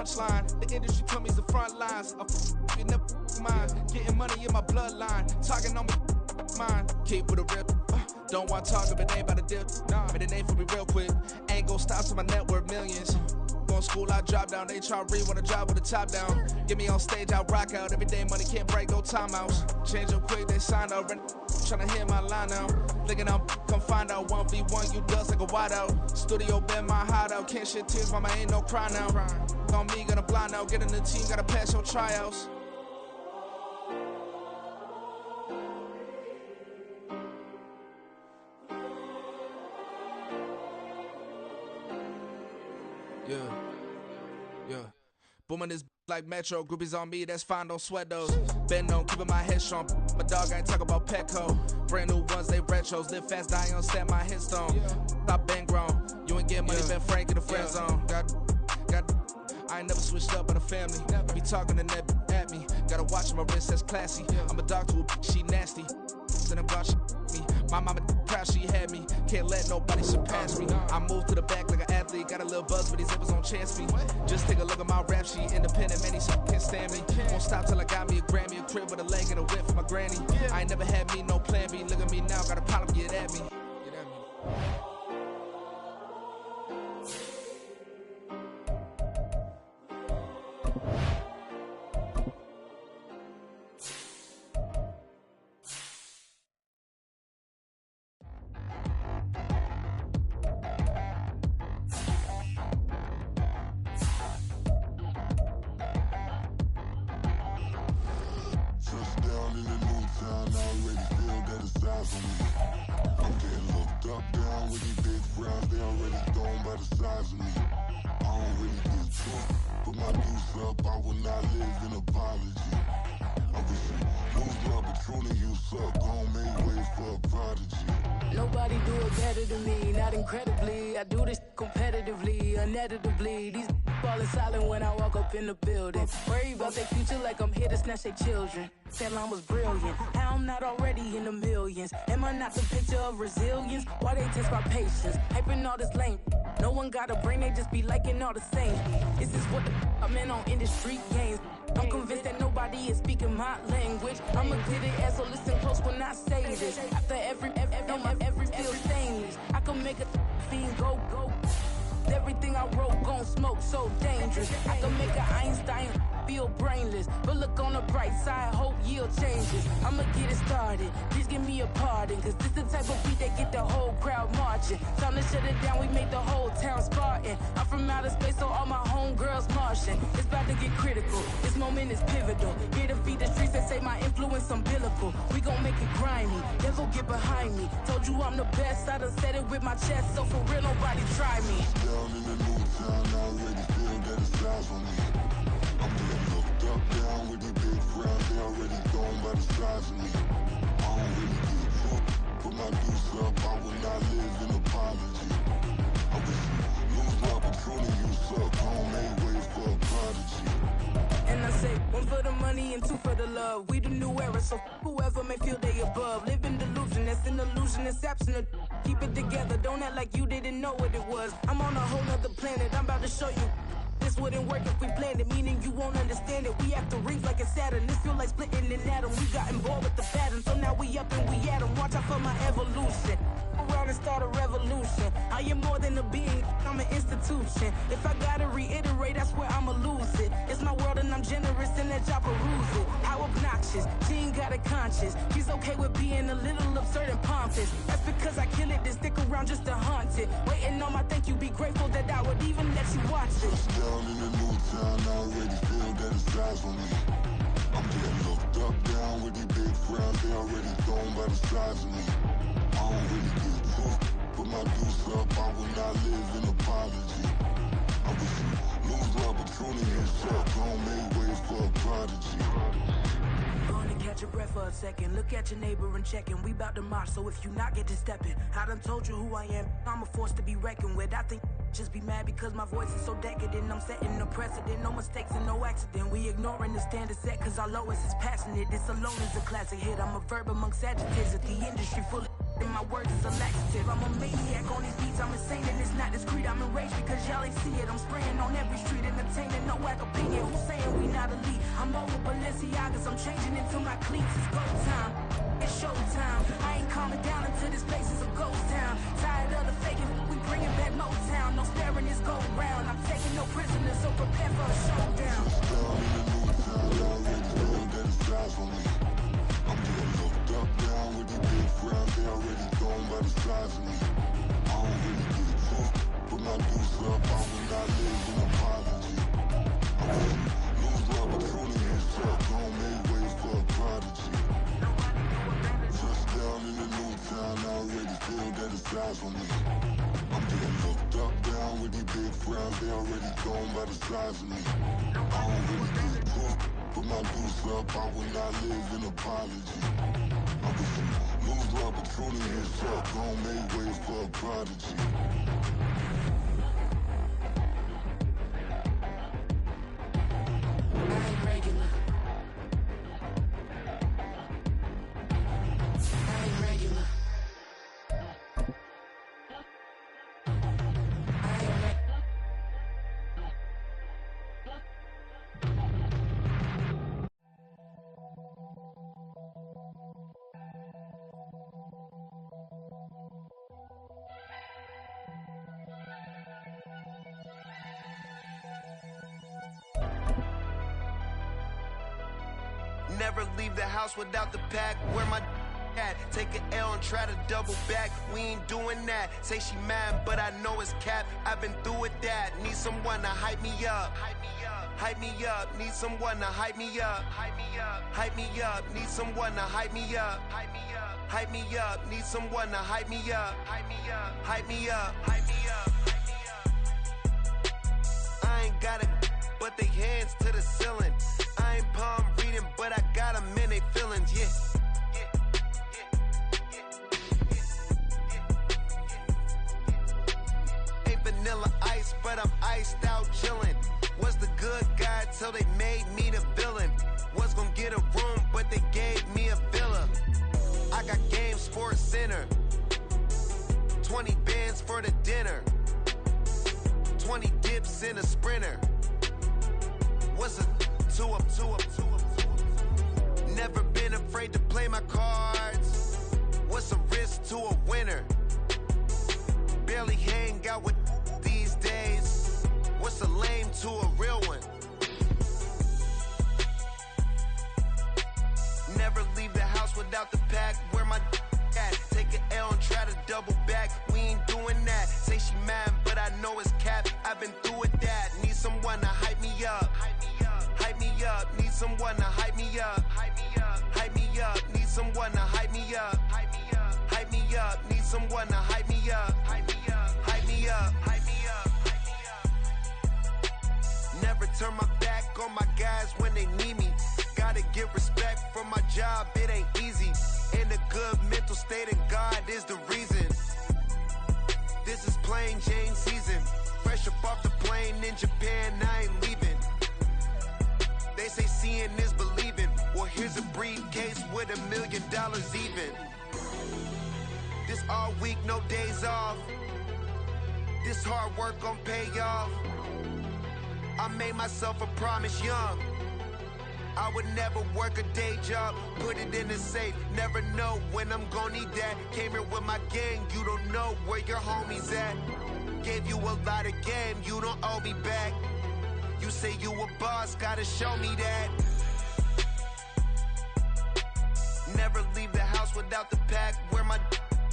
punchline. The industry told me it's the front lines. I never mind. Getting money in my bloodline. Talking on me, mine. Keep with a real. Don't want talk if it ain't about a deal. Nah, but it ain't for me real quick. Ain't gon' stop to my net worth millions. Going school, I drop down. They try to read, wanna drive with the top down. Get me on stage, I rock out. Every day money can't break, no timeouts. Change up quick, they sign up. Tryna hear my line out. Thinking I'm come find out 1v1, you dust like a wideout. Studio been my hideout. Can't shed tears, mama ain't no cry now. On me, gonna blind out. Get in the team, gotta pass your tryouts. Yeah. Booming this like Metro, groupies on me, that's fine, don't sweat those. Been on, keeping my head strong. My dog ain't talk about Petco. Brand new ones, they retros. Live fast, die on set, my headstone. Stop been grown. You ain't get money, been frank in the friend zone. I ain't never switched up on the family. Be talking to that at me. Gotta watch my wrist, that's classy. I'm a dog to a she nasty. Then I'm God, she me. My mama proud she had me. Can't let nobody surpass me. I moved to the back like an athlete. Got a little buzz, but these zippers don't chance me. Just take a look at my rap sheet. Independent, man, these can't stand me. Won't stop till I got me a Grammy, a crib with a leg and a whip for my granny. I ain't never had me no plan B. Look at me now, got a problem, get at me. Nobody do it better than me, not incredibly. I do this competitively, uneditably. These falling silent when I walk up in the building. Worry about their future like I'm here to snatch their children. That line was brilliant. How I'm not already in the millions. Am I not the picture of resilience? Why they test my patience? Hyping all this lame. No one got a brain, they just be liking all the same. This is what the I'm in on industry games. I'm convinced that nobody is speaking my language. I'm a good ass, so listen close when I say this. After every feel stainless. I can make a fiend go. Everything I wrote gon' smoke, so dangerous. I can make an Einstein feel brainless. But look on the bright side, hope yield changes. I'ma get it started, please give me a pardon. Cause this the type of beat that get the whole crowd marching. Time to shut it down, we make the whole town Spartan. I'm from outer space, so all my homegirls Martian. It's about to get critical, this moment is pivotal. Here to feed the streets and say my influence umbilical. We gon' make it grimy, devil get behind me. Told you I'm the best, I done said it with my chest. So for real, nobody try me. Down in the new town, I already feel that it's eyes on me. I'm getting looked up, down with these big frowns. They already gone by the size of me. I don't really get fucked. Put my deuce up, I will not live in apology. I wish you lose my patron and you suck. I don't make way for a prodigy. And I say, one for the money and two for the love. We the new era, so whoever may feel they above. Live in delusion, that's an illusion, that's absent. Keep it together, don't act like you didn't know what it was. I'm on a whole nother planet, I'm about to show you. This wouldn't work if we planned it, meaning you won't understand it. We have to rings like it's Saturn. This feel like splitting an atom. We got involved with the pattern, so now we up and we at 'em. Watch out for my evolution. Around and start a revolution. I am more than a being, I'm an institution. If I gotta reiterate, that's where I'ma lose it. It's my world and I'm generous and let y'all peruse it. How obnoxious, she ain't got a conscience. She's okay with being a little absurd and pompous. That's because I kill it, then stick around just to haunt it. Waiting on my thank you, be grateful that I would even let you watch it. Down in the new town, I already feel that it's eyes on me. I'm getting looked up, down with these big frowns. They already gone by the size of me. I don't really get fucked. Put my deuce up, I will not live in apology. I wish you lose my patron and you suck. I don't make way for a prodigy. Gonna catch your breath for a second. Look at your neighbor and checking. We bout to march, so if you not get to stepping. I done told you who I am. I'm a force to be reckoned with. I think just be mad because my voice is so decadent. I'm setting a precedent. No mistakes and no accident. We ignoring the standard set cause our lowest is passionate. This alone is a classic hit. I'm a verb amongst adjectives. If the industry full of and my words is a laxative. I'm a maniac on these beats. I'm insane and it's not discreet. I'm enraged because y'all ain't see it. I'm spraying on every street, entertaining no whack I'm over Balenciagas, I'm changing into my cleats. It's go time, it's showtime. I ain't calming down until this place is a ghost town. Tired of the faking, we bringing back Motown. No sparing this go round. I'm taking no prisoners, so prepare for a showdown. I'm getting looked up down with these big crowds. They already gone by the size of me. I don't really get it too. Put my deuce up, I will not live an apology. I wouldn't lose my opportunity, so don't make way for a prodigy. Touchdown in a new town, I already feel that it's eyes on me. I'm getting looked up down with these big crowds. They already gone by the size of me. I don't really get it too. Put my deuce up, I will not live an apology. I would lose my opportunity, so don't make way for a prodigy. Never leave the house without the pack. Where my at? Take an L and try to double back. We ain't doing that. Say she mad, but I know it's cap. I've been through with that. Need someone to hype me up. Hype me up. Need someone to hype me up. Hype me up. Need someone to hype me up. Hype me up. Need someone to hype me up. Hype me up. Hype me up. I ain't got it, but they hands to the ceiling. I ain't palm reading, but I got them in they feelings, yeah. Ain't vanilla ice, but I'm iced out chillin'. Was the good guy till they made me the villain. Was gonna get a room, but they gave me a villa. I got game Sports Center. 20 bands for the dinner. 20 dips in a sprinter. What's a two up? Never been afraid to play my cards. What's a risk to a winner? Barely hang out with these days. What's a lame to a real one? Never leave the house without the pack. Where my at? Take an L and try to double back. We ain't doing that. Say she mad, but I know it's cap. I've been through with that. Need someone to hype me up. Hype me up. Need someone to hype me up. Hype me up. Need someone to hype me up. Hype me up. Need someone to hype me up. Hype me up. Never turn my back on my guys when they need me. Gotta get respect for my job, it ain't easy. In a good mental state and God is the reason. This is plain Jane season. Fresh up off the plane in Japan, I ain't leaving. They say seeing is believing. Well, here's a briefcase with $1 million even. This all week, no days off. This hard work gon' pay off. I made myself a promise young. I would never work a day job, put it in the safe. Never know when I'm gon' need that. Came here with my gang, you don't know where your homies at. Gave you a lot of game, you don't owe me back. You say you a boss, gotta show me that. Never leave the house without the pack. Where my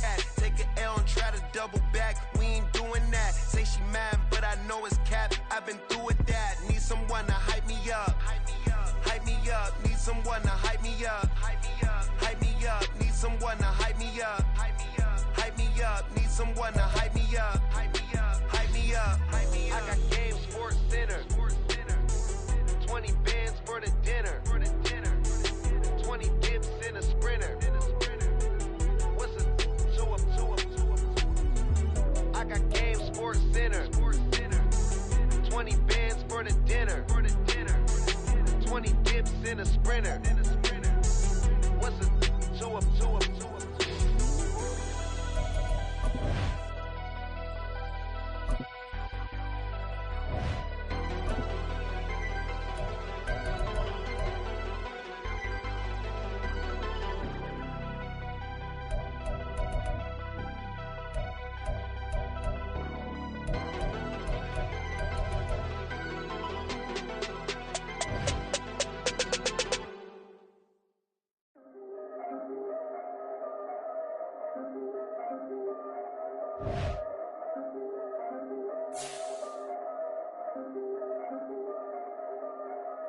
at? Take an L and try to double back. We ain't doing that. Say she mad, but I know it's cap. I've been through with that. Need someone to hype me up. Hype me up. Need someone to hype me up. Hype me up. Need someone to hype me up. Hype me up. Need someone to hype me up. Hype me up. I got game Sports Center. 20 bands for the dinner. 20 dips in a sprinter. What's a two up? I got game Sports Center. 20 bands for the dinner. 20 dips in a sprinter. What's a two up?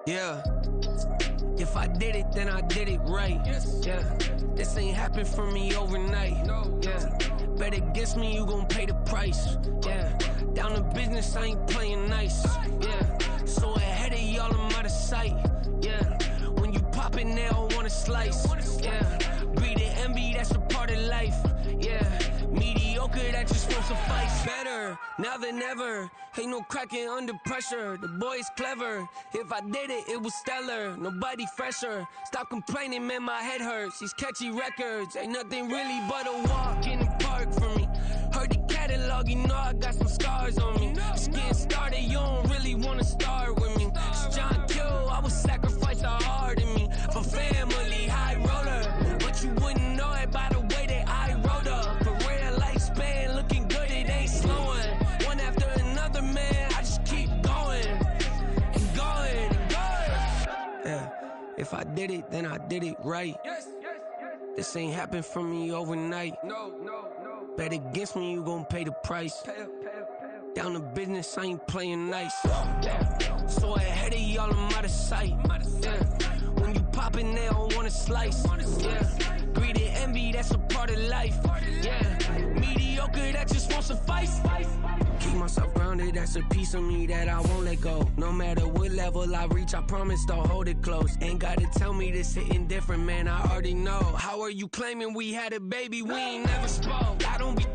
Yeah. If I did it, then I did it right. Yeah. This ain't happened for me overnight. Yeah. Bet against me, you gon' pay the price. Yeah. Down to business, I ain't playing nice. Yeah. So ahead of y'all, I'm out of sight. Yeah. When you pop it, they don't wanna slice. Yeah. Greed and envy, that's a part of life. Yeah. Mediocre, that just won't suffice. Better now than ever. Ain't no cracking under pressure. The boy's clever. If I did it, it was stellar. Nobody fresher. Stop complaining, man, my head hurts. These catchy records ain't nothing really but a walk in the park for me. Heard the catalog, you know I got some scars on me. Just getting started, you don't really wanna start with me. It's John Kill, I would sacrifice a heart in me for family, high roller. But you wouldn't know it by the way that I wrote up. For real lifespan, looking good, it ain't slowing. One after another, man, I just keep going and going and going. Yeah, if I did it, then I did it right. This ain't happened for me overnight. No. Bet against me, you gon' pay the price. Down to business, I ain't playing nice. Yeah. So ahead of y'all, I'm out of sight. Yeah. When you poppin', they don't wanna slice. Yeah. Greed and envy, that's a part of life. Yeah. Mediocre, that just won't suffice. Keep myself grounded, that's a piece of me that I won't let go. No matter what level I reach, I promise to hold it close. Ain't gotta tell me this hitting different, man, I already know. How are you claiming we had a baby, we ain't never spoke? I don't be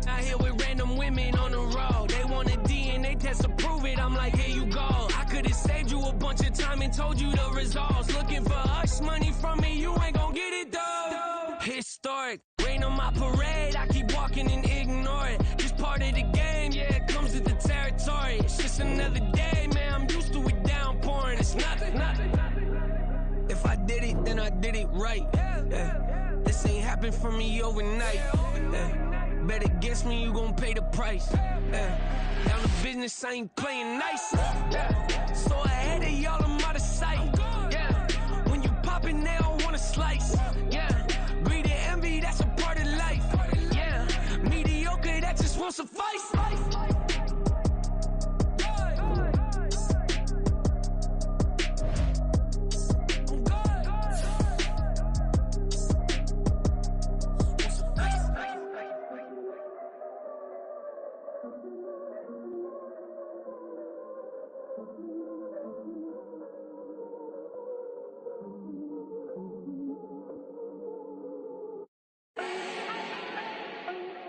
out here with random women on the road. They want a DNA test to prove it, I'm like, here you go. I could've saved you a bunch of time and told you the results. Looking for hush money from me, you ain't gon' get it though. Historic, rain on my parade, I keep walking and ignore it. Just part of the game, yeah, it comes with the territory. It's just another day, man, I'm used to it downpouring. It's nothing. If I did it, then I did it right. Yeah. This ain't happened for me overnight. Yeah. Bet against me, you gon' pay the price. Yeah. Down to business, I ain't playing nice. Yeah. So ahead of y'all, I'm out of sight. Yeah. When you poppin', they don't wanna slice. Yeah. Greed and envy, that's a part of life. Yeah. Mediocre, that just won't suffice.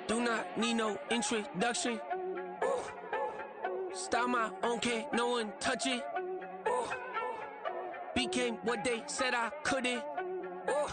Do not need no introduction. Ooh. Style my own, can't no one touch it. Ooh. Became what they said I couldn't. Ooh.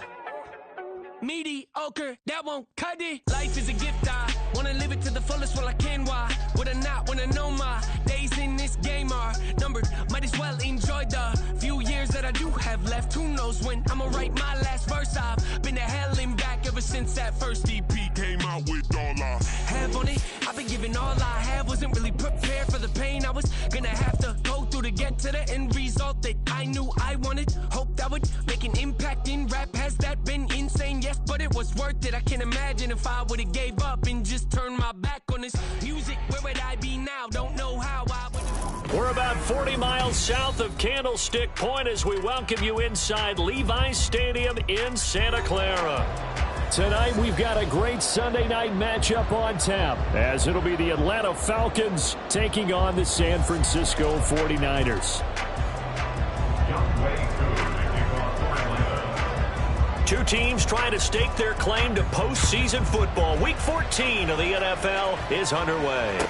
Mediocre, that won't cut it. Life is a gift, I wanna live it to the fullest while I can. Why would I not wanna know my days in this game are numbered? Might as well enjoy the few years that I do have left. Who knows when I'ma write my last verse? I've been to hell and back ever since that first EP came out with all I have on it. I've been giving all I have, wasn't really prepared for the pain I was gonna have to go through to get to the end result that I knew I wanted. Hoped I would make an impact in rap. Has that been insane? Yes, but it was worth it. I can't imagine if I would've gave up and just turned my back on this music. Where would I be now? Don't know how I would. We're about 40 miles south of Candlestick Point as we welcome you inside Levi's Stadium in Santa Clara. Tonight, we've got a great Sunday night matchup on tap, as it'll be the Atlanta Falcons taking on the San Francisco 49ers. Two teams trying to stake their claim to postseason football. Week 14 of the NFL is underway.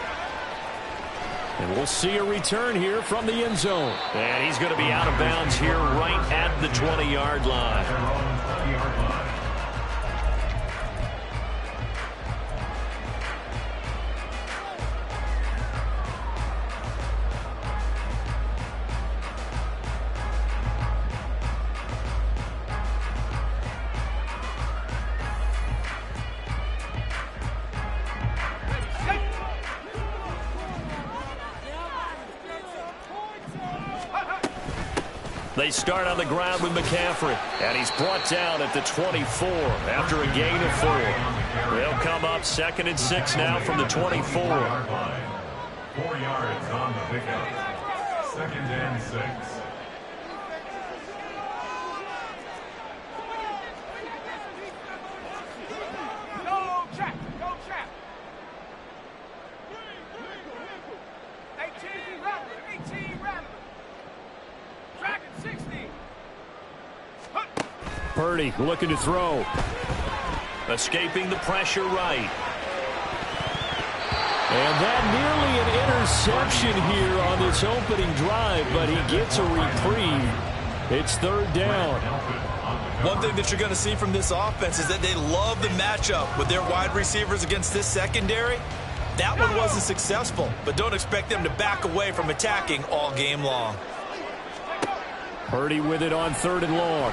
And we'll see a return here from the end zone. And he's going to be out of bounds here right at the 20-yard line. They start on the ground with McCaffrey, and he's brought down at the 24 after a gain of 4. They'll come up 2nd and 6 now from the 24. 4 yards on the pickup. 2nd and 6. Purdy looking to throw. Escaping the pressure right. And that nearly an interception here on this opening drive, but he gets a reprieve. It's third down. One thing that you're going to see from this offense is that they love the matchup with their wide receivers against this secondary. That one wasn't successful, but don't expect them to back away from attacking all game long. Purdy with it on third and long.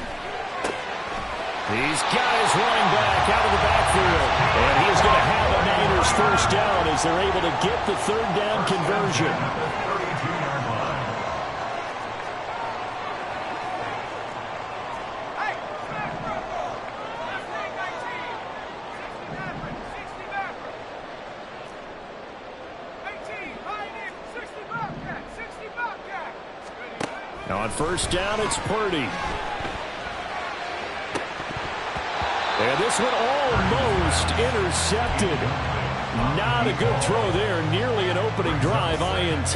He's got his running back out of the backfield. And he is going to have a Niners first down as they're able to get the third down conversion. Now on first down, it's Purdy. And this one almost intercepted. Not a good throw there. Nearly an opening drive INT.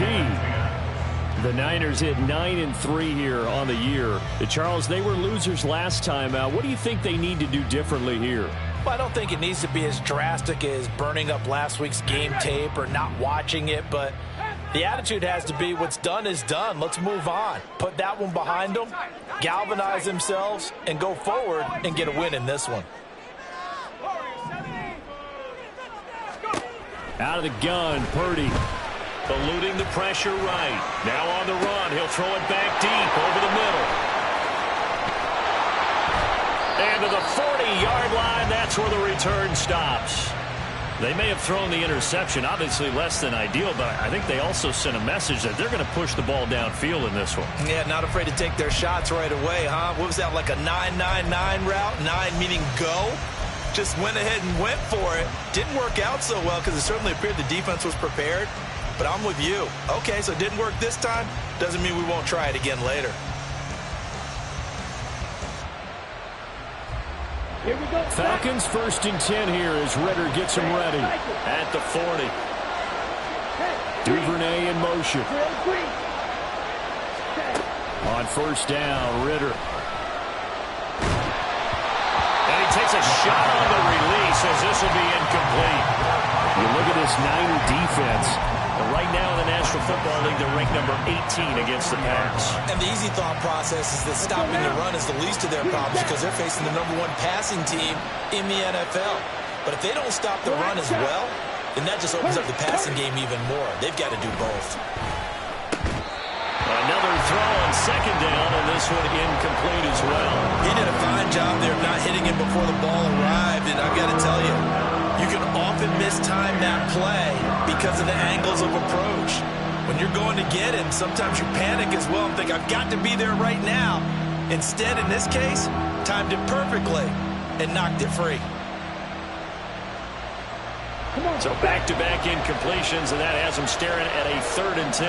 The Niners hit 9-3 here on the year. Charles, they were losers last time out. What do you think they need to do differently here? Well, I don't think it needs to be as drastic as burning up last week's game tape or not watching it, but the attitude has to be what's done is done. Let's move on. Put that one behind them, galvanize themselves, and go forward and get a win in this one. Out of the gun, Purdy. Eluding the pressure right. Now on the run. He'll throw it back deep over the middle. And to the 40-yard line, that's where the return stops. They may have thrown the interception, obviously less than ideal, but I think they also sent a message that they're going to push the ball downfield in this one. Yeah, not afraid to take their shots right away, huh? What was that, like a 9-9-9 route? 9 meaning go? Just went ahead and went for it. Didn't work out so well because it certainly appeared the defense was prepared. But I'm with you. Okay, so it didn't work this time. Doesn't mean we won't try it again later. Here we go. Falcons 1st and 10 here as Ritter gets him ready. At the 40. Duvernay in motion. On first down, Ritter. And he takes a shot on the release as this will be incomplete. You look at this Niner defense. Right now in the National Football League, they're ranked number 18 against the pass. And the easy thought process is that stopping the run is the least of their problems because they're facing the #1 passing team in the NFL. But if they don't stop the run as well, then that just opens up the passing game even more. They've got to do both. Another throw on second down, and this one incomplete as well. He did a fine job there of not hitting it before the ball arrived, and I've got to tell you, you can often mistime that play because of the angles of approach. When you're going to get it, sometimes you panic as well and think, I've got to be there right now. Instead, in this case, timed it perfectly and knocked it free. So back-to-back incompletions, and that has them staring at a 3rd and 10.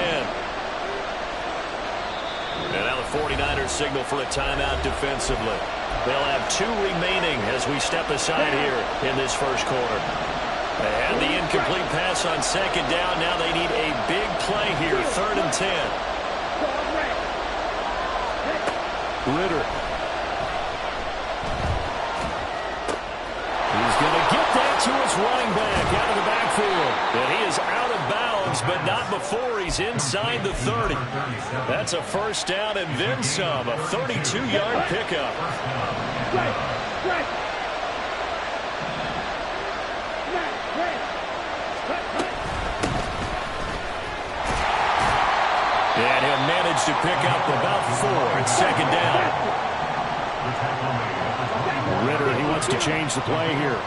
And now the 49ers signal for a timeout defensively. They'll have 2 remaining as we step aside here in this first quarter. They had the incomplete pass on second down. Now they need a big play here, 3rd and 10. Ritter. He's going to get that to his running back out of the backfield. And he is out of bounds, but not before he's inside the 30. That's a first down and then some, a 32-yard pickup. And he'll manage to pick up about 4 at second down. Ritter, he wants to change the play here.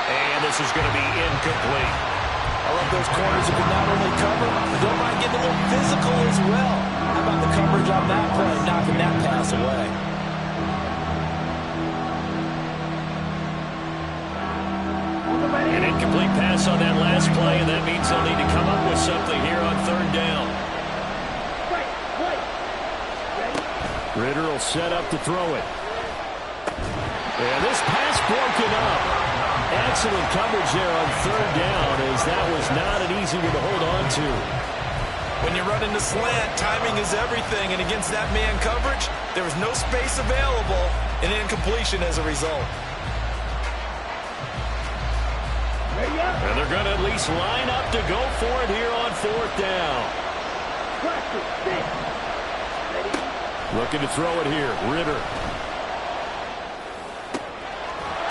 And this is going to be incomplete. I love those corners who can not only cover, but don't mind getting a little physical as well. How about the coverage on that play, knocking that pass away? An incomplete pass on that last play, and that means they'll need to come up with something here on 3rd down. Ritter will set up to throw it. And this pass broken up. Excellent coverage there on third down, as that was not an easy one to hold on to. When you run into slant, timing is everything, and against that man coverage, there was no space available, and incompletion as a result. And they're going to at least line up to go for it here on fourth down. Looking to throw it here, Ritter.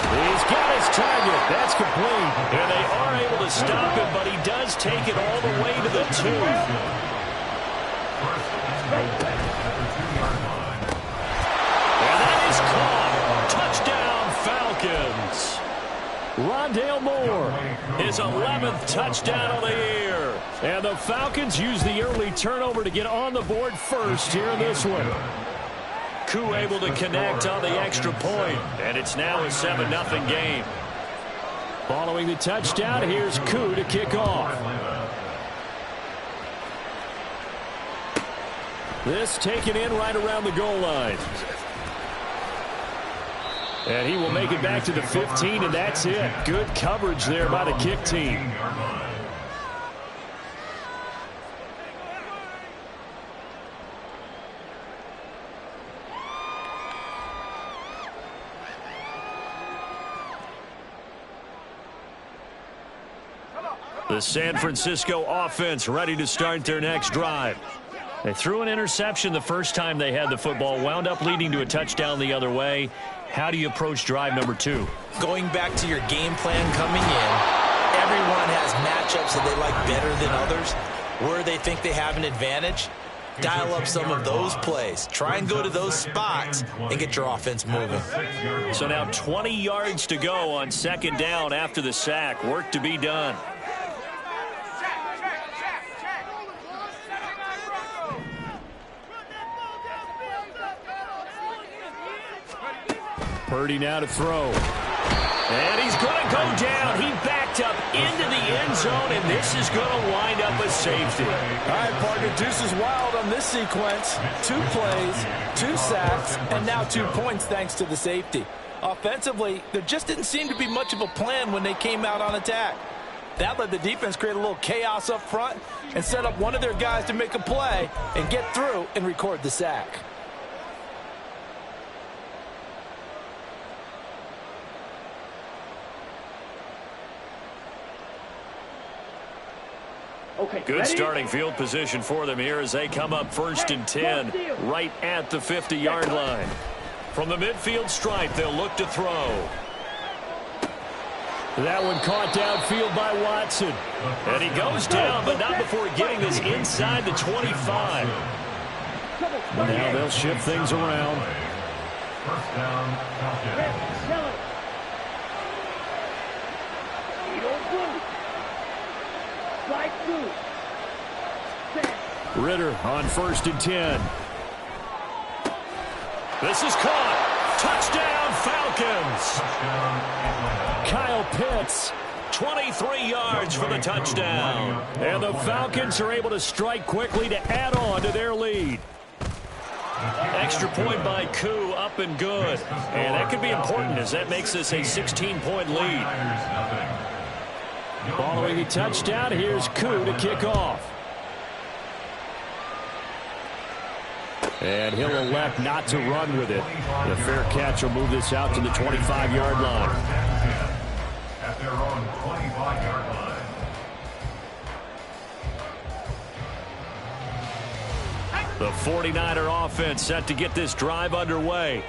He's got his target. That's complete. And they are able to stop him, but he does take it all the way to the 2. And that is caught. Touchdown, Falcons. Rondale Moore, his 11th touchdown of the year. And the Falcons use the early turnover to get on the board first here in this one. Koo able to connect on the extra point, and it's now a 7-0 game. Following the touchdown, here's Koo to kick off. This taken in right around the goal line. And he will make it back to the 15, and that's it. Good coverage there by the kick team. The San Francisco offense ready to start their next drive. They threw an interception the first time they had the football, wound up leading to a touchdown the other way. How do you approach drive number 2? Going back to your game plan coming in, everyone has matchups that they like better than others. Where they think they have an advantage, dial up some of those plays. Try and go to those spots and get your offense moving. So now 20 yards to go on second down after the sack. Work to be done. Purdy now to throw. And he's going to go down. He backed up into the end zone, and this is going to wind up a safety. All right, partner, deuce is wild on this sequence. 2 plays, 2 sacks, and now 2 points thanks to the safety. Offensively, there just didn't seem to be much of a plan when they came out on attack. That let the defense create a little chaos up front and set up one of their guys to make a play and get through and record the sack. Good starting field position for them here as they come up 1st and 10 right at the 50-yard line. From the midfield stripe, they'll look to throw. That one caught downfield by Watson. And he goes down, but not before getting this inside the 25. Now they'll shift things around. First down, Falcons. Ritter on 1st and 10. This is caught. Touchdown, Falcons. Kyle Pitts, 23 yards for the touchdown. And the Falcons are able to strike quickly to add on to their lead. Extra point by Koo, up and good. And that could be important as that makes this a 16-point lead. Following the touchdown, here's Koo to kick off. And he'll elect not to run with it. The fair catch will move this out to the 25-yard line. At their own 25-yard line. The 49er offense set to get this drive underway.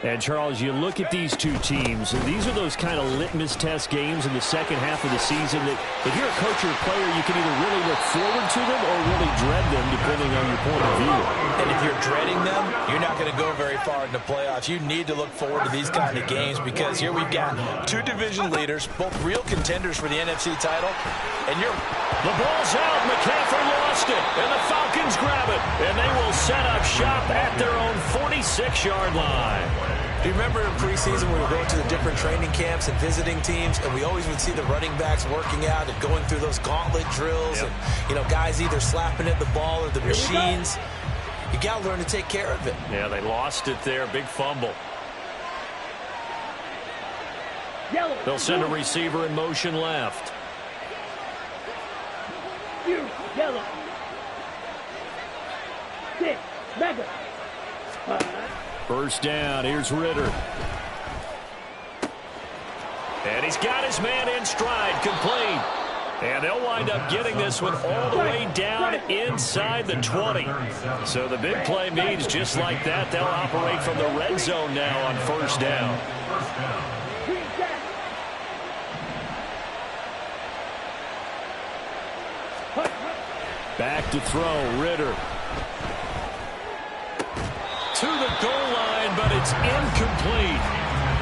And, Charles, you look at these two teams, and these are those kind of litmus test games in the second half of the season that if you're a coach or a player, you can either really look forward to them or really dread them, depending on your point of view. And if you're dreading them, you're not going to go very far in the playoffs. You need to look forward to these kind of games because here we've got 2 division leaders, both real contenders for the NFC title, and the ball's out. McCaffrey lost it, and the Falcons grab it, and they will set up shop at their own 46-yard line. Do you remember in preseason when we were going to the different training camps and visiting teams, and we always would see the running backs working out and going through those gauntlet drills, and, you know, guys either slapping at the ball or the machines. You got to learn to take care of it. Yeah, they lost it there. Big fumble. They'll send a receiver in motion left. Yellow. 6, mega. First down, here's Ritter. And he's got his man in stride, complete. And they'll wind up getting this one all the way down inside the 20. So the big play means just like that, they'll operate from the red zone now on first down. Back to throw, Ritter. To the goal line, but it's incomplete.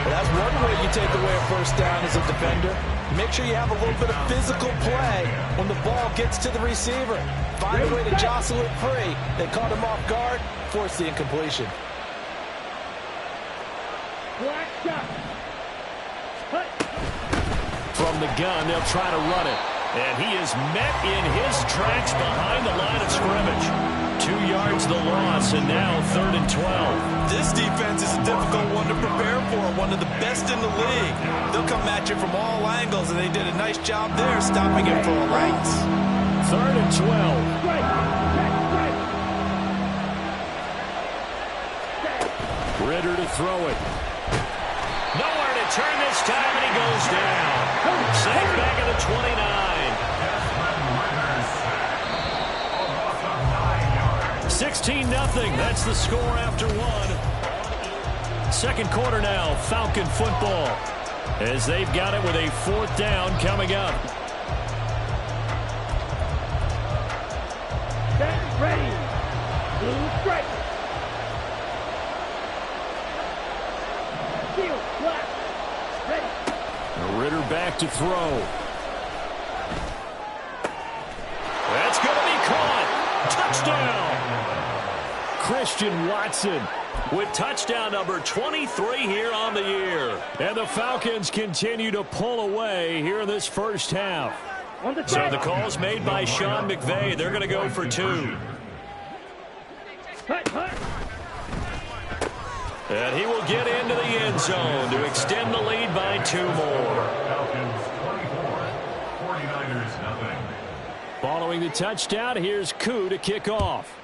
Well, that's one way you take away a first down as a defender. Make sure you have a little bit of physical play when the ball gets to the receiver. Find a way to jostle it free. They caught him off guard, forced the incompletion. From the gun, they'll try to run it. And he is met in his tracks behind the line of scrimmage. 2 yards the loss, and now 3rd and 12. This defense is a difficult one to prepare for, one of the best in the league. They'll come at you from all angles, and they did a nice job there stopping it for a loss. 3rd and 12. Ritter to throw it. Nowhere to turn this time, and he goes down. Sacked back at the 29. 16-0. That's the score after one. Second quarter now, Falcon football. As they've got it with a 4th down coming up. Ready. Blue strike. Steel, black. Ready. Ritter back to throw. That's going to be caught. Touchdown. Christian Watson with touchdown number 23 here on the year. And the Falcons continue to pull away here in this first half. So the call's made by Sean McVay. They're going to go for 2. And he will get into the end zone to extend the lead by 2 more. Falcons 24, 49ers nothing. Following the touchdown, here's Koo to kick off.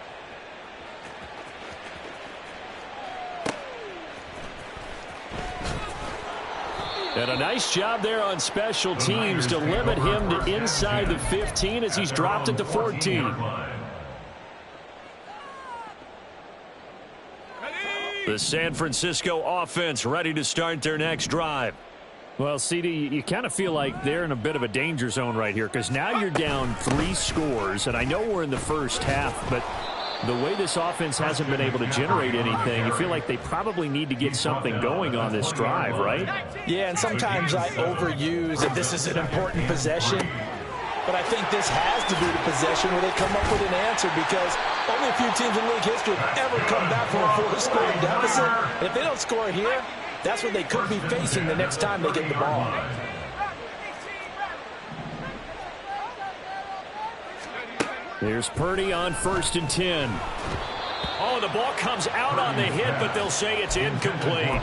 And a nice job there on special teams to limit him to inside the 15 as he's dropped it to 14. The San Francisco offense ready to start their next drive. Well, CD, you kind of feel like they're in a bit of a danger zone right here because now you're down 3 scores, and I know we're in the first half, but the way this offense hasn't been able to generate anything, you feel like they probably need to get something going on this drive, right? Yeah, and sometimes I overuse that this is an important possession, but I think this has to be the possession where they come up with an answer because only a few teams in league history have ever come back from a 4-score deficit. And if they don't score here, that's what they could be facing the next time they get the ball. Here's Purdy on 1st and 10. Oh, the ball comes out on the hit, but they'll say it's incomplete.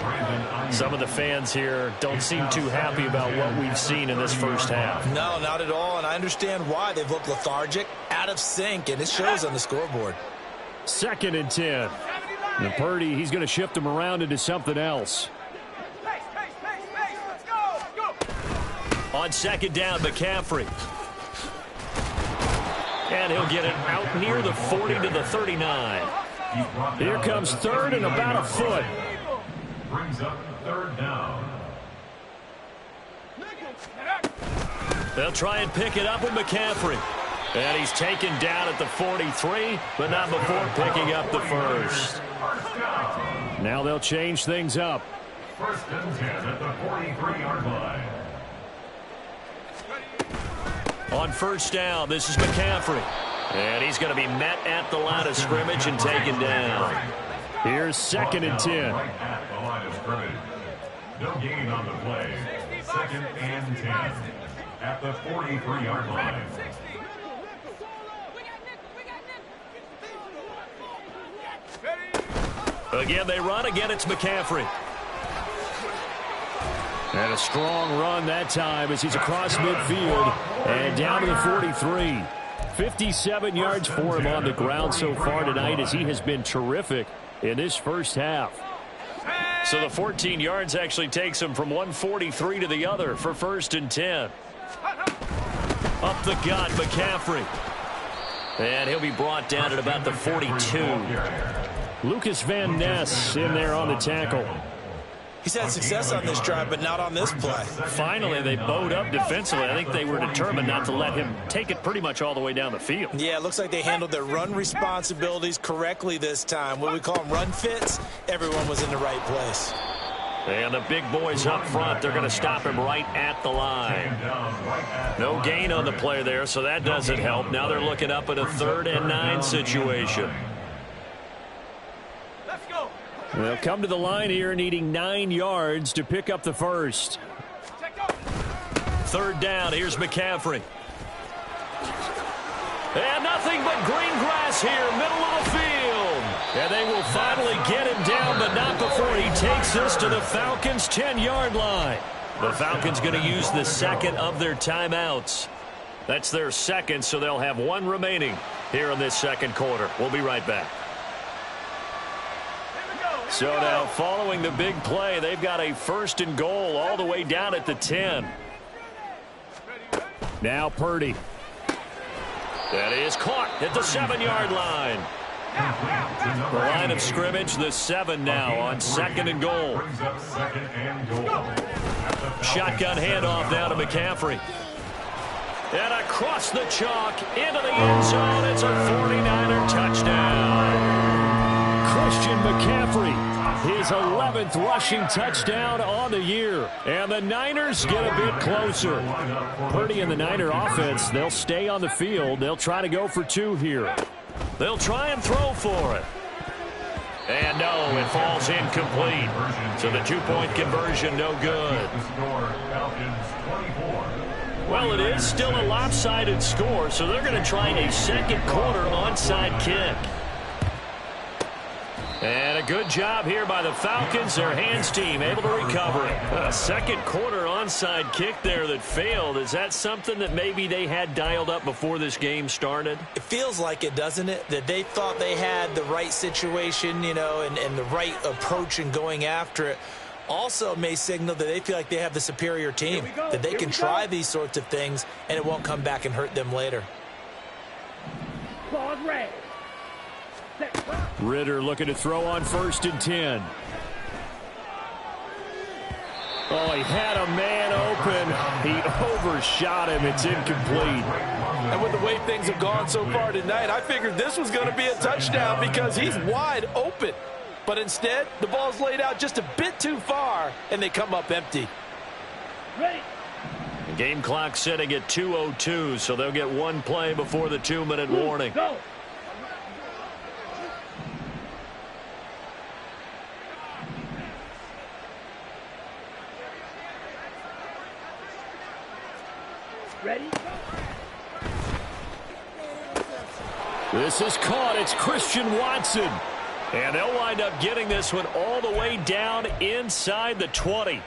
Some of the fans here don't seem too happy about what we've seen in this first half. No, not at all, and I understand why. They've looked lethargic, out of sync, and it shows on the scoreboard. 2nd and 10. And Purdy, he's going to shift him around into something else. On 2nd down, McCaffrey. And he'll get it out near the 40 to the 39. Here comes 3rd and about a foot. Brings up 3rd down. They'll try and pick it up with McCaffrey. And he's taken down at the 43, but not before picking up the first. Now they'll change things up. 1st and 10 at the 43-yard line. On 1st down, this is McCaffrey. And he's going to be met at the line of scrimmage and taken down. Here's 2nd and 10. Right at the line of scrimmage. No gain on the play. 2nd and 10 at the 43-yard line. Again, they run. Again, it's McCaffrey. And a strong run that time as he's across midfield and down to the 43. 57 yards for him on the ground so far tonight as he has been terrific in this first half. So the 14 yards actually takes him from 143 to the other for 1st and 10. Up the gut, McCaffrey. And he'll be brought down at about the 42. Lucas Van Ness in there on the tackle. He's had success on this drive, but not on this play. Finally, they bowed up defensively. I think they were determined not to let him take it pretty much all the way down the field. Yeah, it looks like they handled their run responsibilities correctly this time. What we call them run fits, everyone was in the right place. And the big boys up front, they're going to stop him right at the line. No gain on the play there, so that doesn't help. Now they're looking up at a 3rd and 9 situation. They'll come to the line here needing 9 yards to pick up the first. 3rd down. Here's McCaffrey. And nothing but green grass here, middle of the field. And they will finally get him down, but not before he takes this to the Falcons' 10-yard line. The Falcons going to use the second of their timeouts. That's their second, so they'll have one remaining here in this second quarter. We'll be right back. So now, following the big play, they've got a 1st and goal all the way down at the 10. Now Purdy. That is caught at the 7-yard line. The line of scrimmage, the 7 now on 2nd and goal. Shotgun handoff now to McCaffrey. And across the chalk into the end zone. It's a 49er touchdown. Christian McCaffrey, his 11th rushing touchdown on the year. And the Niners get a bit closer. Purdy and the Niner offense, they'll stay on the field. They'll try to go for 2 here. They'll try and throw for it. And no, it falls incomplete. So the 2-point conversion, no good. Well, it is still a lopsided score, so they're going to try a second quarter onside kick. And a good job here by the Falcons. Their hands team able to recover it. A second quarter onside kick there that failed. Is that something that maybe they had dialed up before this game started? It feels like it, doesn't it? That they thought they had the right situation, you know, and the right approach in going after it. Also may signal that they feel like they have the superior team, that they can try these sorts of things and it won't come back and hurt them later. Pause red. Ritter looking to throw on 1st and 10. Oh, he had a man open. He overshot him. It's incomplete. And with the way things have gone so far tonight, I figured this was going to be a touchdown because he's wide open. But instead, the ball's laid out just a bit too far, and they come up empty. Ready. The game clock sitting at 2:02, so they'll get one play before the 2-minute warning. Go. Ready? This is caught. It's Christian Watson. And they'll wind up getting this one all the way down inside the 20.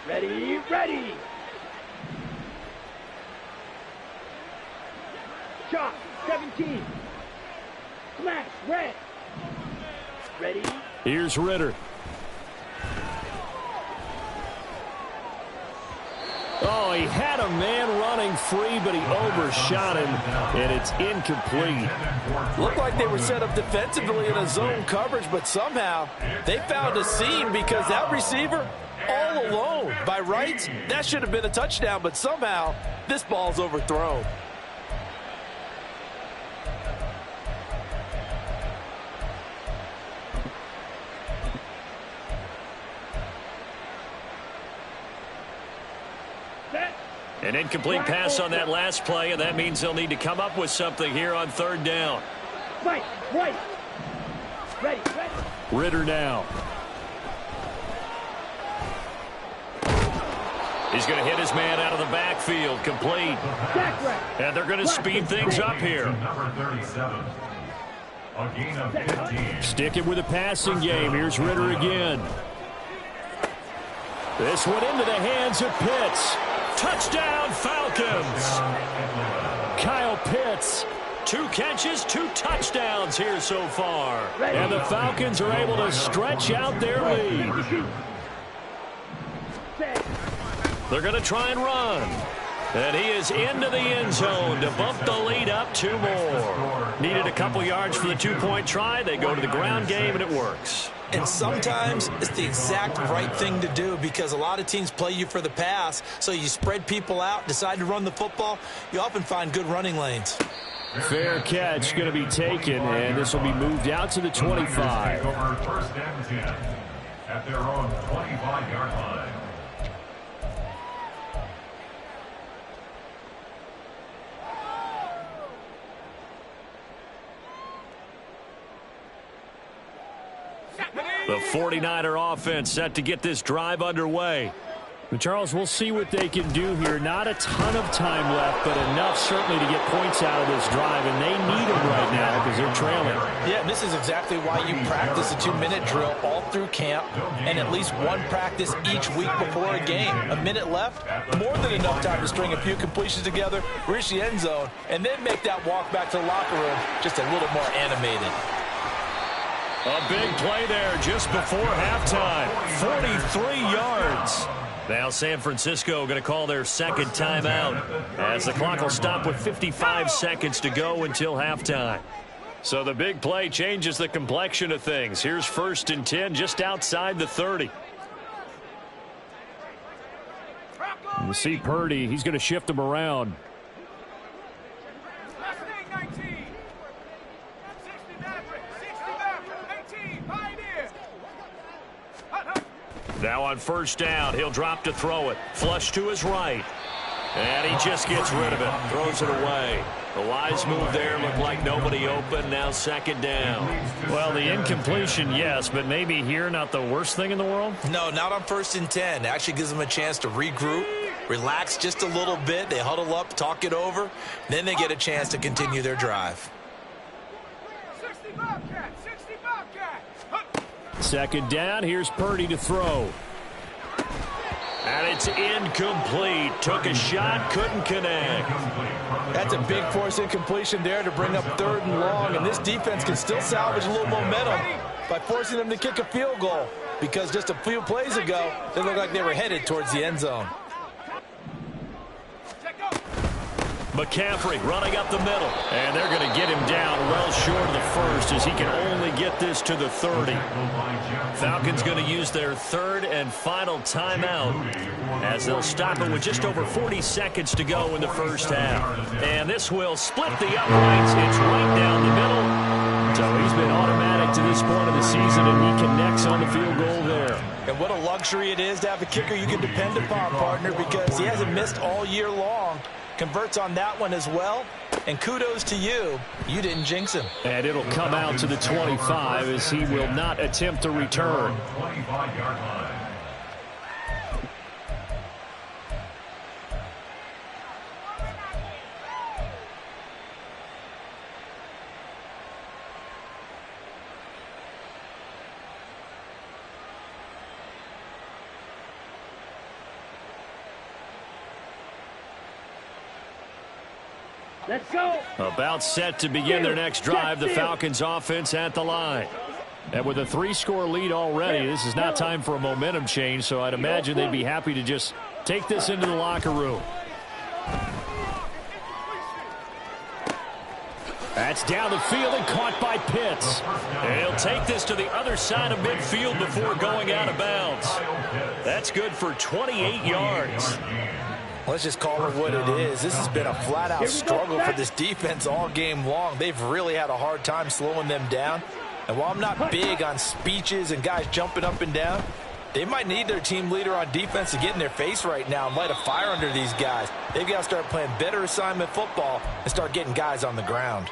Ready, ready. Shot, 17. Smash, red. Ready. Here's Ritter. Oh, he had a man running free, but he overshot him, and it's incomplete. Looked like they were set up defensively in a zone coverage, but somehow they found a seam because that receiver all alone. By rights, that should have been a touchdown, but somehow this ball's overthrown. An incomplete pass on that last play, and that means they'll need to come up with something here on 3rd down. Right, right. Ready, ready. Ritter now. He's going to hit his man out of the backfield, complete. And they're going to speed things up here. A gain of 15. Sticking with a passing game. Here's Ritter again. This one into the hands of Pitts. Touchdown, Falcons. Kyle Pitts. 2 catches, 2 touchdowns here so far. And the Falcons are able to stretch out their lead. They're going to try and run. And he is into the end zone to bump the lead up 2 more. Needed a couple yards for the 2-point try. They go to the ground game, and it works. And sometimes it's the exact right thing to do because a lot of teams play you for the pass. So you spread people out, decide to run the football. You often find good running lanes. Fair catch going to be taken, and this will be moved out to the 25. First and 10 at their own 25-yard line. The 49er offense set to get this drive underway. And Charles, we'll see what they can do here. Not a ton of time left, but enough certainly to get points out of this drive, and they need them right now because they're trailing. Yeah, and this is exactly why you practice a 2-minute drill all through camp and at least one practice each week before a game. A minute left, more than enough time to string a few completions together, reach the end zone, and then make that walk back to the locker room just a little more animated. A big play there just before halftime. 43 yards. Now San Francisco going to call their second timeout as the clock will stop with 55 seconds to go until halftime. So the big play changes the complexion of things. Here's 1st and 10 just outside the 30. You see Purdy. He's going to shift him around. Now on 1st down, he'll drop to throw it. Flush to his right. And he just gets rid of it. Throws it away. The wise move there looked like nobody open. Now 2nd down. Well, the incompletion, yes, but maybe here not the worst thing in the world? No, not on 1st and 10. It actually gives them a chance to regroup, relax just a little bit. They huddle up, talk it over. Then they get a chance to continue their drive. 2nd down, here's Purdy to throw. And it's incomplete. Took a shot, couldn't connect. That's a big force incompletion there to bring up 3rd and long, and this defense can still salvage a little momentum by forcing them to kick a field goal because just a few plays ago, they looked like they were headed towards the end zone. McCaffrey running up the middle. And they're going to get him down well short of the 1st as he can only get this to the 30. Falcons going to use their 3rd and final timeout as they'll stop it with just over 40 seconds to go in the 1st half. And this will split the uprights. It's right down the middle. So he's been automatic to this point of the season, and he connects on the field goal there. And what a luxury it is to have a kicker you can depend upon, partner, because he hasn't missed all year long. Converts on that one as well. And kudos to you. You didn't jinx him. And it'll come out to the 25 as he will not attempt to return. 25-yard line. Let's go. About set to begin their next drive, the Falcons offense at the line. And with a 3-score lead already, this is not time for a momentum change, so I'd imagine they'd be happy to just take this into the locker room. That's down the field and caught by Pitts. And he'll take this to the other side of midfield before going out of bounds. That's good for 28 yards. Let's just call it what it is. This has been a flat-out struggle for this defense all game long. They've really had a hard time slowing them down. And while I'm not big on speeches and guys jumping up and down, they might need their team leader on defense to get in their face right now and light a fire under these guys. They've got to start playing better assignment football and start getting guys on the ground.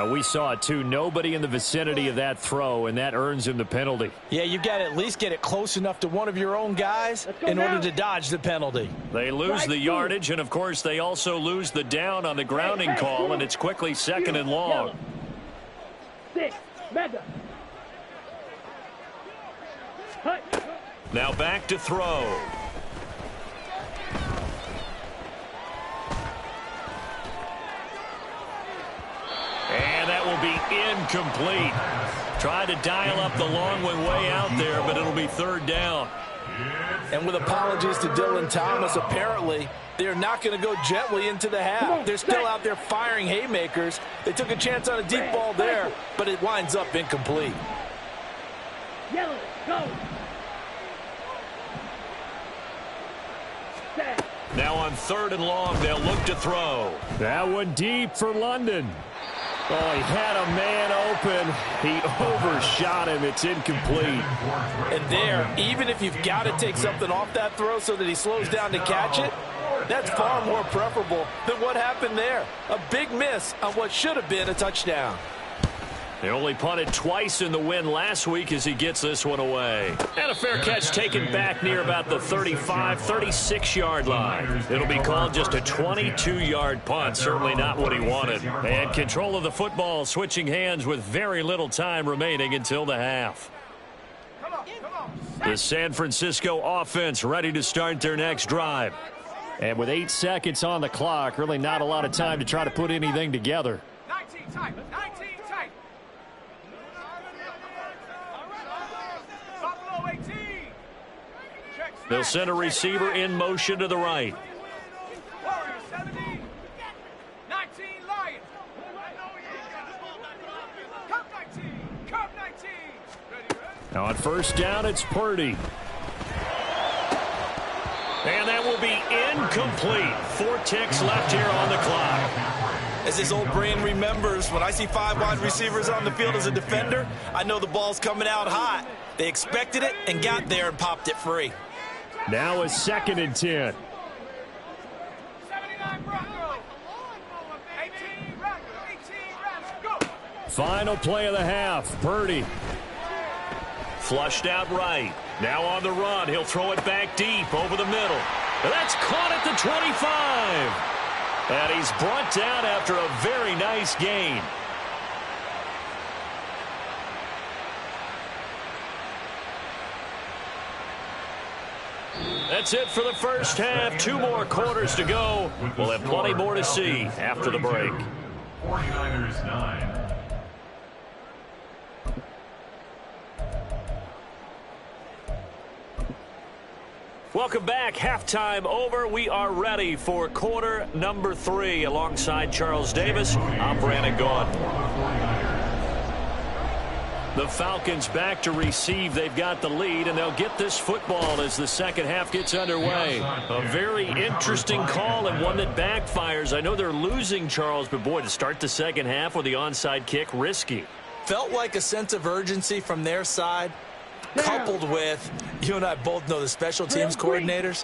We saw it, too. Nobody in the vicinity of that throw, and that earns him the penalty. Yeah, you've got to at least get it close enough to one of your own guys in order to dodge the penalty. They lose the yardage, and, of course, they also lose the down on the grounding call, and it's quickly 2nd and long. 6, mega. Hut. Now back to throw. And that will be incomplete. Tried to dial up the long way out there, but it'll be third down. And with apologies to Dylan Thomas, apparently they're not going to go gently into the half. They're still out there firing haymakers. They took a chance on a deep ball there, but it winds up incomplete. Yellow, go. Now on 3rd and long, they'll look to throw. That one deep for London. Oh, he had a man open. He overshot him. It's incomplete. And there, even if you've got to take something off that throw so that he slows down to catch it, that's far more preferable than what happened there. A big miss on what should have been a touchdown. They only punted twice in the win last week as he gets this one away. And a fair catch taken back near about the 35, 36-yard line. It'll be called just a 22-yard punt. Certainly not what he wanted. And control of the football switching hands with very little time remaining until the half. The San Francisco offense ready to start their next drive. And with 8 seconds on the clock, really not a lot of time to try to put anything together. 19 tight. They'll send a receiver in motion to the right. Warrior 70. 19 Lions. Cup 19. Now on first down, it's Purdy. And that will be incomplete. 4 ticks left here on the clock. As his old brain remembers, when I see 5 wide receivers on the field as a defender, I know the ball's coming out hot. They expected it and got there and popped it free. Now a 2nd and 10. 79 Bronco. 18 Bronco. Go. Final play of the half. Purdy. Flushed out right. Now on the run. He'll throw it back deep over the middle. That's caught at the 25. And he's brought down after a very nice gain. That's it for the first half. 2 more quarters to go. We'll have plenty more to see after the break. 49ers 9. Welcome back. Halftime over. We are ready for quarter number 3. Alongside Charles Davis, I'm Brandon Gaughan. The Falcons back to receive. They've got the lead, and they'll get this football as the second half gets underway. A very interesting call and one that backfires. I know they're losing, Charles, but boy, to start the second half with the onside kick, risky. Felt like a sense of urgency from their side, coupled with, you and I both know the special teams coordinators,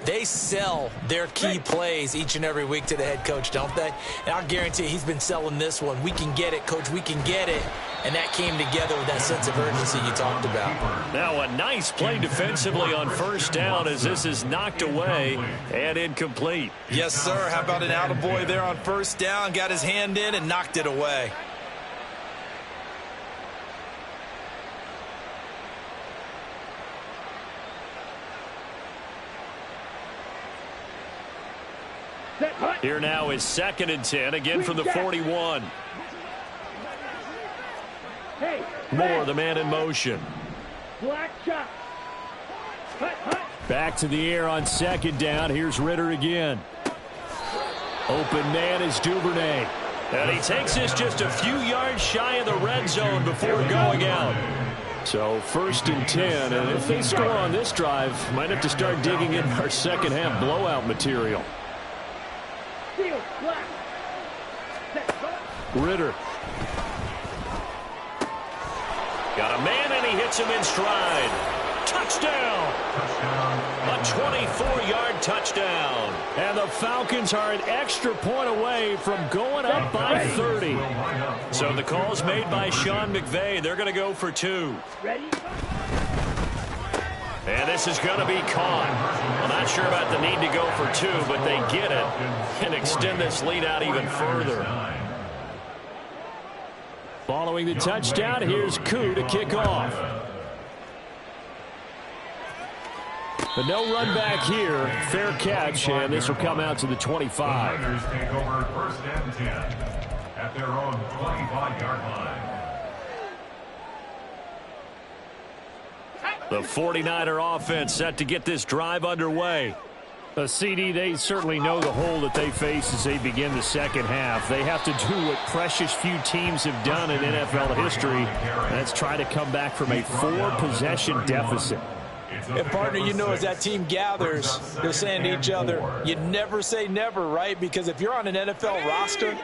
they sell their key plays each and every week to the head coach, don't they? And I'll guarantee he's been selling this one. We can get it, coach, we can get it. And that came together with that sense of urgency you talked about. Now a nice play defensively on first down as this is knocked away and incomplete. Yes, sir. How about an attaboy there on first down? Got his hand in and knocked it away. Here now is 2nd and 10, again from the 41. Moore, the man in motion. Black shot. Back to the air on 2nd down. Here's Ritter again. Open man is Duvernay. And he takes this just a few yards shy of the red zone before going out. So 1st and 10, and if they score on this drive, might have to start digging in our second half blowout material. Ritter. Got a man, and he hits him in stride. Touchdown! A 24-yard touchdown. And the Falcons are an extra point away from going up by 30. So the call's made by Sean McVay. They're going to go for 2. And this is going to be caught. I'm not sure about the need to go for 2, but they get it and extend this lead out even further. Following the touchdown, here's Koo to kick off. But no run back here. Fair catch, and this will come out to the 25. The Niners take over 1st and 10 at their own 25-yard line. The 49er offense set to get this drive underway. CD, they certainly know the hole that they face as they begin the second half. They have to do what precious few teams have done in NFL history. That's try to come back from a 4-possession deficit. And, partner, you know, as that team gathers, they're saying to each other, you never say never, right? Because if you're on an NFL roster,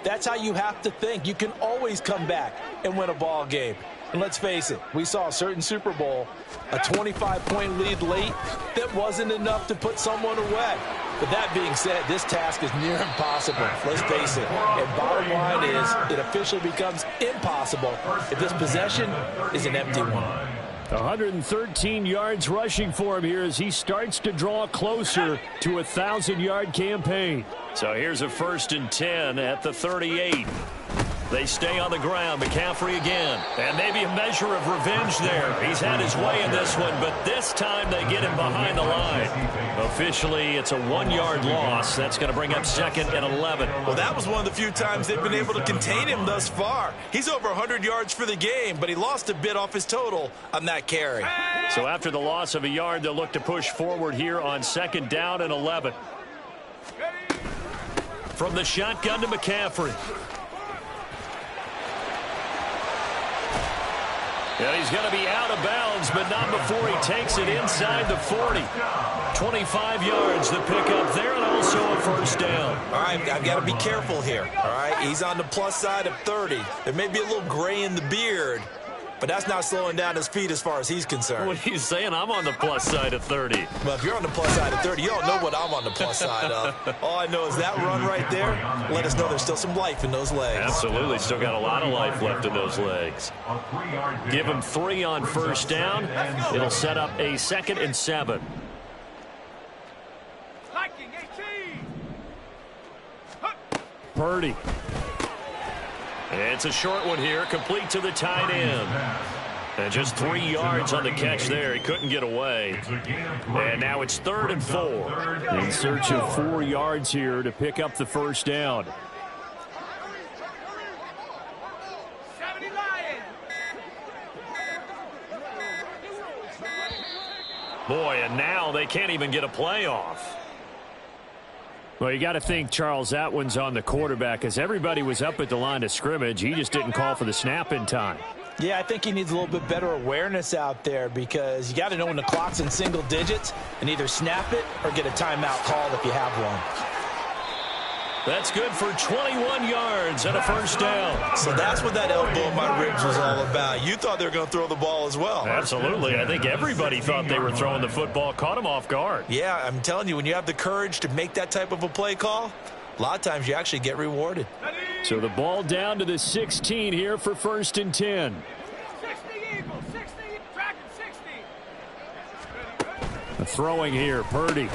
that's how you have to think. You can always come back and win a ball game. And let's face it, we saw a certain Super Bowl, a 25-point lead late that wasn't enough to put someone away. But that being said, this task is near impossible. Let's face it. And bottom line is, it officially becomes impossible if this possession is an empty one. 113 yards rushing for him here as he starts to draw closer to a 1,000-yard campaign. So here's a 1st and 10 at the 38. They stay on the ground. McCaffrey again. And maybe a measure of revenge there. He's had his way in this one, but this time they get him behind the line. Officially, it's a 1-yard loss. That's going to bring up 2nd and 11. Well, that was one of the few times they've been able to contain him thus far. He's over 100 yards for the game, but he lost a bit off his total on that carry. So after the loss of a yard, they'll look to push forward here on 2nd down and 11. From the shotgun to McCaffrey. And he's going to be out of bounds, but not before he takes it inside the 40. 25 yards the pickup there, and also a 1st down. All right, I've got to be careful here. All right, he's on the plus side of 30. There may be a little gray in the beard, but that's not slowing down his feet as far as he's concerned. What are you saying? I'm on the plus side of 30. Well, if you're on the plus side of 30, you don't know what I'm on the plus side of. All I know is that run right there let us know there's still some life in those legs. Absolutely. Still got a lot of life left in those legs. Give him 3 on 1st down. It'll set up a 2nd and 7. Purdy. It's a short one here, complete to the tight end. And just 3 yards on the catch there. He couldn't get away. And now it's 3rd and 4. In search of 4 yards here to pick up the 1st down. Boy, and now they can't even get a play off. Well, you got to think, Charles, that one's on the quarterback as everybody was up at the line of scrimmage. He just didn't call for the snap in time. Yeah, I think he needs a little bit better awareness out there because you got to know when the clock's in single digits and either snap it or get a timeout called if you have one. That's good for 21 yards and a 1st down. So that's what that elbow in my ribs was all about. You thought they were going to throw the ball as well. Absolutely. I think everybody thought they were throwing the football, caught him off guard. Yeah, I'm telling you, when you have the courage to make that type of a play call, a lot of times you actually get rewarded. So the ball down to the 16 here for 1st and 10. 60 Eagles, 60, Dragon 60. The throwing here, Purdy.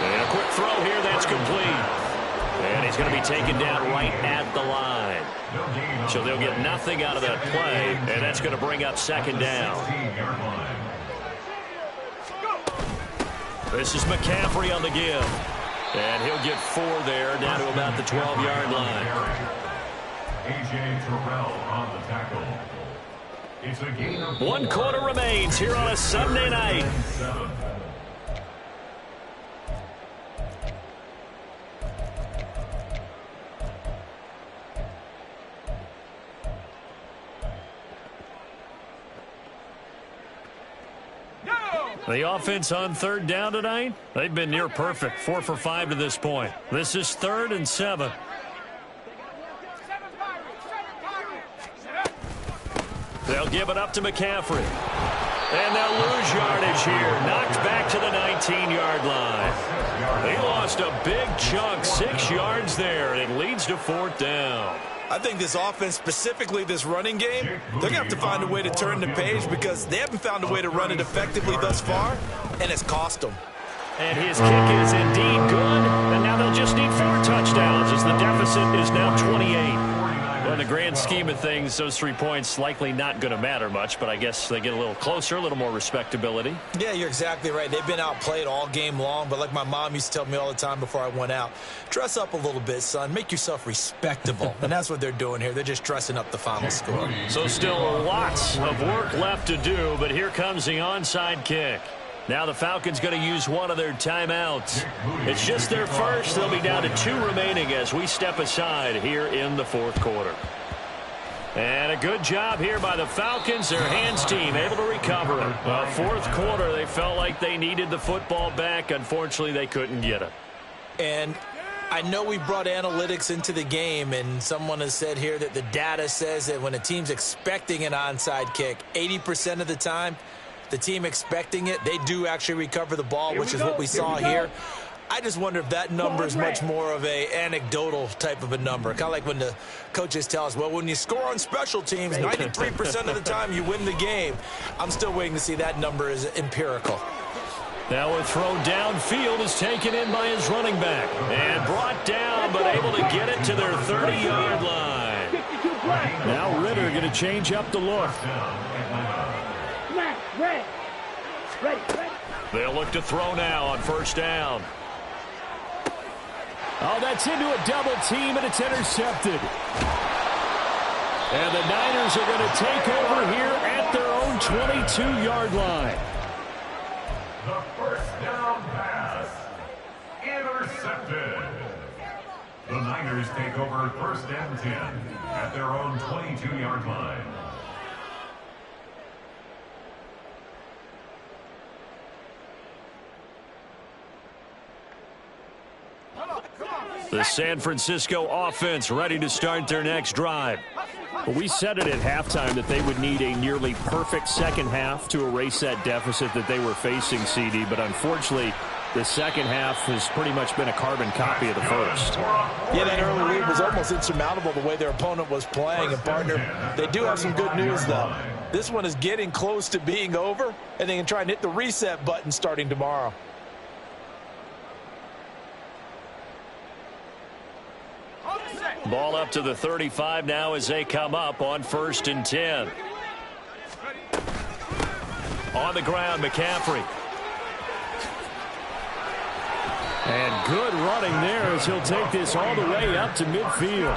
And a quick throw here, that's complete. And he's going to be taken down right at the line. So they'll get nothing out of that play, and that's going to bring up 2nd down. This is McCaffrey on the give. And he'll get 4 there, down to about the 12-yard line. A.J. Terrell on the tackle. It's a gain of 1 quarter remains here on a Sunday night. The offense on 3rd down tonight, they've been near perfect. 4 for 5 to this point. This is 3rd and 7. They'll give it up to McCaffrey. And they'll lose yardage here. Knocked back to the 19-yard line. They lost a big chunk, 6 yards there, and it leads to 4th down. I think this offense, specifically this running game, they're going to have to find a way to turn the page because they haven't found a way to run it effectively thus far, and it's cost them. And his kick is indeed good, and now they'll just need 4 touchdowns as the deficit is now 28. Well, in the grand scheme of things, those 3 points likely not going to matter much, but I guess they get a little closer, a little more respectability. Yeah, you're exactly right. They've been outplayed all game long, but like my mom used to tell me all the time before I went out, dress up a little bit, son. Make yourself respectable. And that's what they're doing here. They're just dressing up the final score. So still lots of work left to do, but here comes the onside kick. Now the Falcons going to use one of their timeouts. It's just their first. They'll be down to 2 remaining as we step aside here in the fourth quarter. And a good job here by the Falcons. Their hands team able to recover it. Well, fourth quarter, they felt like they needed the football back. Unfortunately, they couldn't get it. And I know we brought analytics into the game, and someone has said here that the data says that when a team's expecting an onside kick, 80% of the time, the team expecting it, they do actually recover the ball, which is what we saw here. I just wonder if that number is much more of a anecdotal type of a number. Kind of like when the coaches tell us, well, when you score on special teams, 93% of the time you win the game. I'm still waiting to see that number is empirical. Now a throw downfield is taken in by his running back. And brought down, but able to get it to their 30-yard line. Now Ritter going to change up the look. They'll look to throw now on first down. Oh, that's into a double team, and it's intercepted. And the Niners are going to take over here at their own 22-yard line. The first down pass intercepted. The Niners take over first and 10 at their own 22-yard line. The San Francisco offense ready to start their next drive. Well, we said it at halftime that they would need a nearly perfect second half to erase that deficit that they were facing, CD. But unfortunately, the second half has pretty much been a carbon copy of the first. Yeah, that early lead was almost insurmountable the way their opponent was playing. And, partner, they do have some good news, though. This one is getting close to being over, and they can try and hit the reset button starting tomorrow. Ball up to the 35 now as they come up on first and 10. On the ground, McCaffrey. And good running there as he'll take this all the way up to midfield.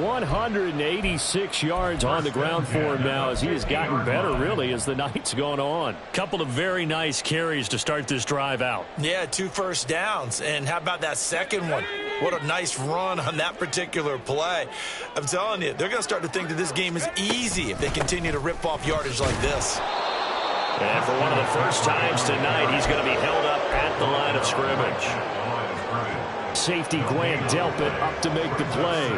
186 yards on the ground for him now as he has gotten better, really, as the night's gone on. Couple of very nice carries to start this drive out. Yeah, 2 first downs. And how about that second one? What a nice run on that particular play. I'm telling you, they're going to start to think that this game is easy if they continue to rip off yardage like this. And for one of the first times tonight, he's going to be held up at the line of scrimmage. Safety Grant Delpit up to make the play.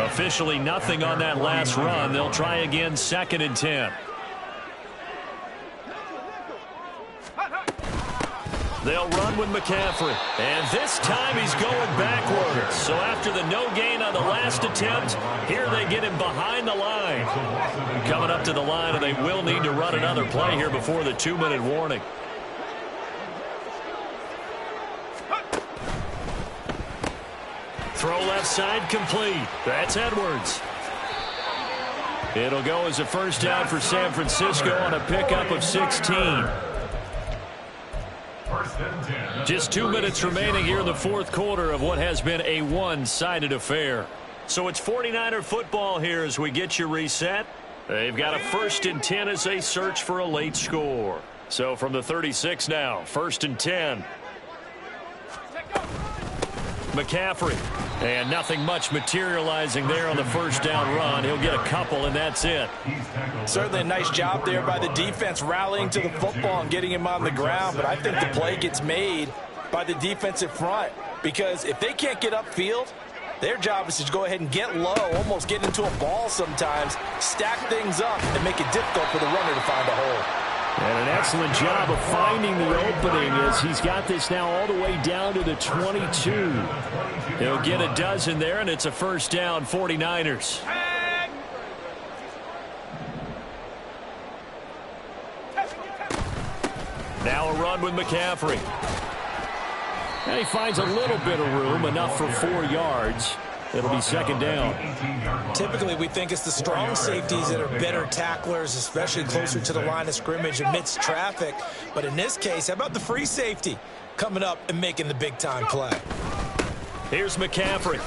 Officially nothing on that last run. They'll try again, second and 10. They'll run with McCaffrey. And this time he's going backwards. So after the no gain on the last attempt, here they get him behind the line. Coming up to the line, and they will need to run another play here before the 2-minute warning. Throw left side complete. That's Edwards. It'll go as a first down for San Francisco on a pickup of 16. Just 2 minutes remaining here in the fourth quarter of what has been a one-sided affair. So it's 49er football here as we get you reset. They've got a first and 10 as they search for a late score. So from the 36 now, first and 10. McCaffrey. And nothing much materializing there on the first down run. He'll get a couple, and that's it. Certainly a nice job there by the defense rallying to the football and getting him on the ground. But I think the play gets made by the defensive front, because if they can't get upfield, their job is to go ahead and get low, almost get into a ball sometimes, stack things up, and make it difficult for the runner to find a hole. And an excellent job of finding the opening as he's got this now all the way down to the 22. He'll get a dozen there, and it's a first down, 49ers. Now a run with McCaffrey. And he finds a little bit of room, enough for 4 yards. It'll be second down. Typically, we think it's the strong safeties that are better tacklers, especially closer to the line of scrimmage amidst traffic. But in this case, how about the free safety coming up and making the big-time play? Here's McCaffrey.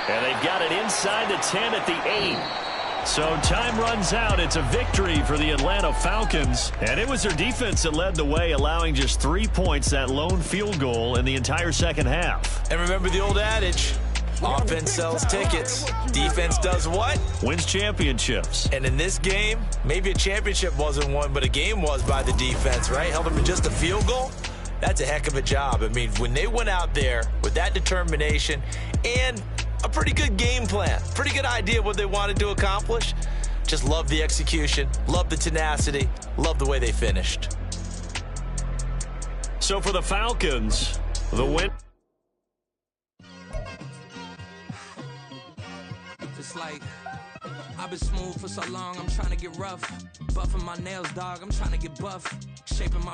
And they've got it inside the 10 at the 8. So time runs out. It's a victory for the Atlanta Falcons. And it was their defense that led the way, allowing just 3 points, that lone field goal in the entire second half. And remember the old adage, offense sells tickets. Defense does what? Wins championships. And in this game, maybe a championship wasn't won, but a game was by the defense, right? Held them to just a field goal. That's a heck of a job. I mean, when they went out there with that determination and a pretty good game plan, pretty good idea what they wanted to accomplish, just love the execution, love the tenacity, love the way they finished. So for the Falcons, the win. It's like, I've been smooth for so long, I'm trying to get rough. Buffing my nails, dog, I'm trying to get buff. Shaping my